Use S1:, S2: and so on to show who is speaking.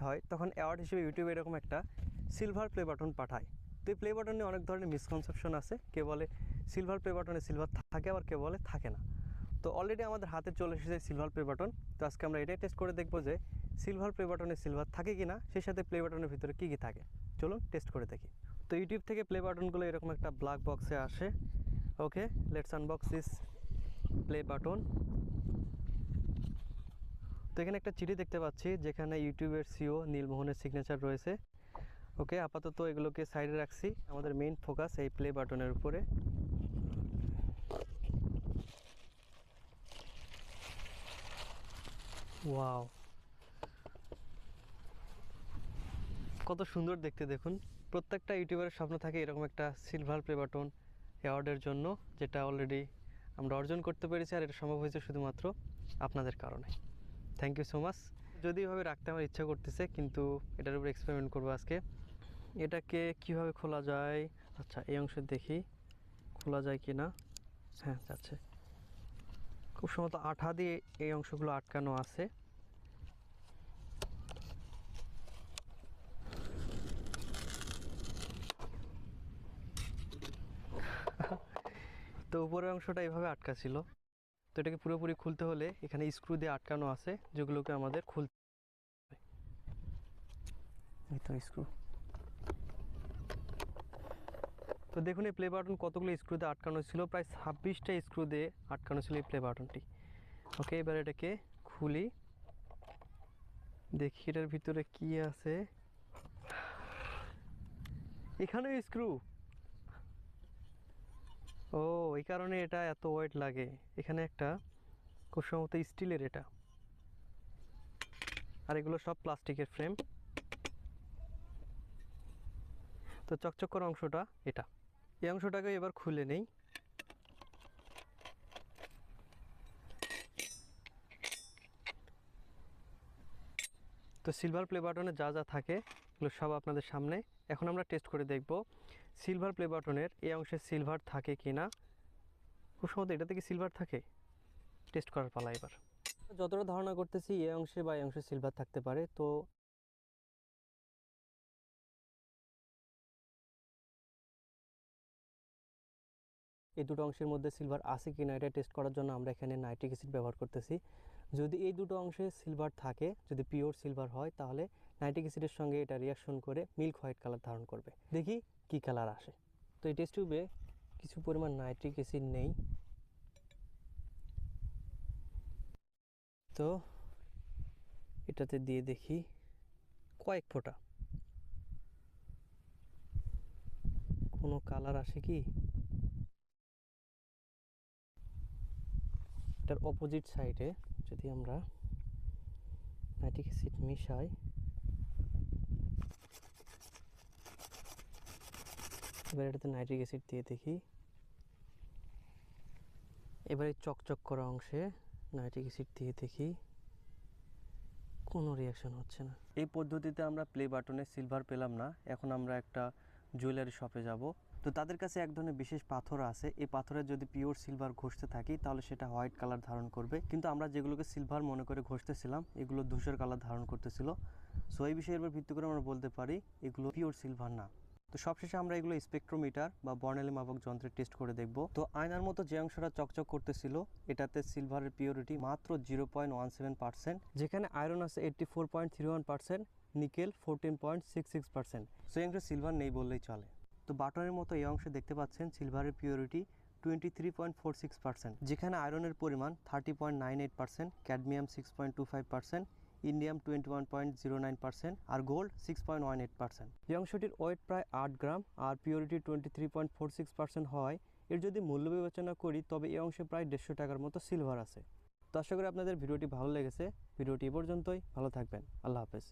S1: হয় তখন অ্যাওয়ার্ড হিসেবে ইউটিউব এরকম একটা সিলভার প্লে বাটন পাঠায়। তো এই প্লে বাটনে অনেক ধরনের মিসকনসেপশন আছে, কে বলে সিলভার প্লে বাটনে সিলভার থাকে, আবার কে বলে থাকে না। তো অলরেডি আমাদের হাতে চলে এসেছে সিলভার প্লে বাটন। তো আজকে আমরা এটাই টেস্ট করে দেখবো যে সিলভার প্লে বাটনে সিলভার থাকে কি না, সেই সাথে প্লে বাটনের ভিতরে কী কী থাকে। চলুন টেস্ট করে দেখি। তো ইউটিউব থেকে প্লে বাটনগুলো এরকম একটা ব্ল্যাক বক্সে আসে। Okay, let's unbox this play button. তো এখানে একটা চিঠি দেখতে পাচ্ছি যেখানে ইউটিউবের সিও নীলমোহনের সিগনেচার রয়েছে। ওকে, আপাতত এগুলোকে সাইডে রাখছি, আমাদের মেইন ফোকাস এই প্লে বাটনের উপরে। ওয়াও, কত সুন্দর দেখতে দেখুন। প্রত্যেকটা ইউটিউবারের স্বপ্ন থাকে এরকম একটা সিলভার প্লে বাটন অ্যাওয়ার্ডের জন্য, যেটা অলরেডি আমরা অর্জন করতে পেরেছি, আর এটা সম্ভব হয়েছে শুধুমাত্র আপনাদের কারণে। Thank you so much. যদি এভাবে রাখতে আমার ইচ্ছা করতেছে, কিন্তু এটার উপরে এক্সপেরিমেন্ট করবো আজকে। এটাকে কিভাবে খোলা যায়? আচ্ছা, এই অংশ দেখি খোলা যায় কি না। হ্যাঁ, যাচ্ছে। খুব সম্ভবত আঠা দিয়ে এই অংশগুলো আটকানো আছে। তো উপরের অংশটা এইভাবে আটকা ছিল। তো এটাকে পুরোপুরি খুলতে হলে এখানে স্ক্রু দিয়ে আটকানো আছে, যেগুলোকে আমাদের খুলতে হবে। এই তো স্ক্রু। তো দেখুন এই প্লে বাটন কতগুলো স্ক্রু দিয়ে আটকানো ছিল, প্রায় 26টা স্ক্রু দিয়ে আটকানো ছিল এই প্লে বাটনটি। ওকে, এবার এটাকে খুলি, দেখি এটার ভিতরে কি আছে। এখানে স্ক্রু। ও, এই কারণে এটা এত ওয়েট লাগে। এখানে একটা খুব সম্ভবত স্টিলের এটা, আর এগুলো সব প্লাস্টিকের ফ্রেম। তো চকচক করা অংশটা এটা, এই অংশটাকে এবার খুলে নেই। তো সিলভার প্লে বাটনে যা যা থাকে এগুলো সব আপনাদের সামনে। এখন আমরা টেস্ট করে দেখব সিলভার প্লে বাটনের এই অংশে সিলভার থাকে কি না। খুব সম্ভবত এটা থেকে সিলভার থাকে, টেস্ট করার পালা এবার। যতটা ধারণা করতেছি এই অংশে বা এই অংশে সিলভার থাকতে পারে। তো এই দুটো অংশের মধ্যে সিলভার আছে কি না এটা টেস্ট করার জন্য আমরা এখানে নাইট্রিক অ্যাসিড ব্যবহার করতেছি। যদি এই দুটো অংশে সিলভার থাকে, যদি পিওর সিলভার হয়, তাহলে নাইট্রিক অ্যাসিডের সঙ্গে এটা রিয়াকশন করে মিল্ক হোয়াইট কালার ধারণ করবে। দেখি কি কালার আসে। তো এই টেস্ট টিউবে কিছু পরিমাণ নাইট্রিক অ্যাসিড নেই। তো এটাতে দিয়ে দেখি কয়েক ফোঁটা কোনো কালার আসে কি। এটার অপোজিট সাইডে যদি আমরা নাইট্রিক অ্যাসিড মিশাই, এবার এটাতে নাইট্রিক অ্যাসিড দিয়ে দেখি। এবারে চকচক করা অংশে নাইট্রিক অ্যাসিড দিয়ে দেখি, কোনো রিয়াকশন হচ্ছে না। এই পদ্ধতিতে আমরা প্লে বাটনে সিলভার পেলাম না। এখন আমরা একটা জুয়েলারি শপে যাব। তো তাদের কাছে এক ধরনের বিশেষ পাথর আছে, এই পাথরের যদি পিওর সিলভার ঘষতে থাকি তাহলে সেটা হোয়াইট কালার ধারণ করবে। কিন্তু আমরা যেগুলোকে সিলভার মনে করে ঘষতেছিলাম এগুলো ধূসর কালার ধারণ করতেছিল। সো এই বিষয়ের উপর ভিত্তি করে আমরা বলতে পারি এগুলো পিওর সিলভার না। তো সবশেষে আমরা এগুলো স্পেকট্রোমিটার বা বর্ণালী মাপক যন্ত্রে টেস্ট করে দেখব। তো আয়নার মতো যে অংশটা চকচক করতেছিল এটাতে সিলভারের পিওরিটি মাত্র 0.17%, যেখানে আয়রন আছে 84.31%, নিকেল 14.66%। সো এই অংশে সিলভার নেই বললেই চলে। তো বাটনের মতো এই অংশে দেখতে পাচ্ছেন সিলভারের পিওরিটি 23.46%, যেখানে আয়রনের পরিমাণ 30.98%, ক্যাডমিয়াম 6.25%, ইন্ডিয়াম 21.09% আর গোল্ড 6.18%। এই অংশটির ওয়েট প্রায় 8 গ্রাম আর পিওরিটি 23.46% হওয়ায় এর যদি মূল্য বিবেচনা করি তবে এই অংশে প্রায় 150 টাকার মতো সিলভার আছে। তো আশা করি আপনাদের ভিডিওটি ভালো লেগেছে। ভিডিওটি এ পর্যন্তই, ভালো থাকবেন, আল্লাহ হাফেজ।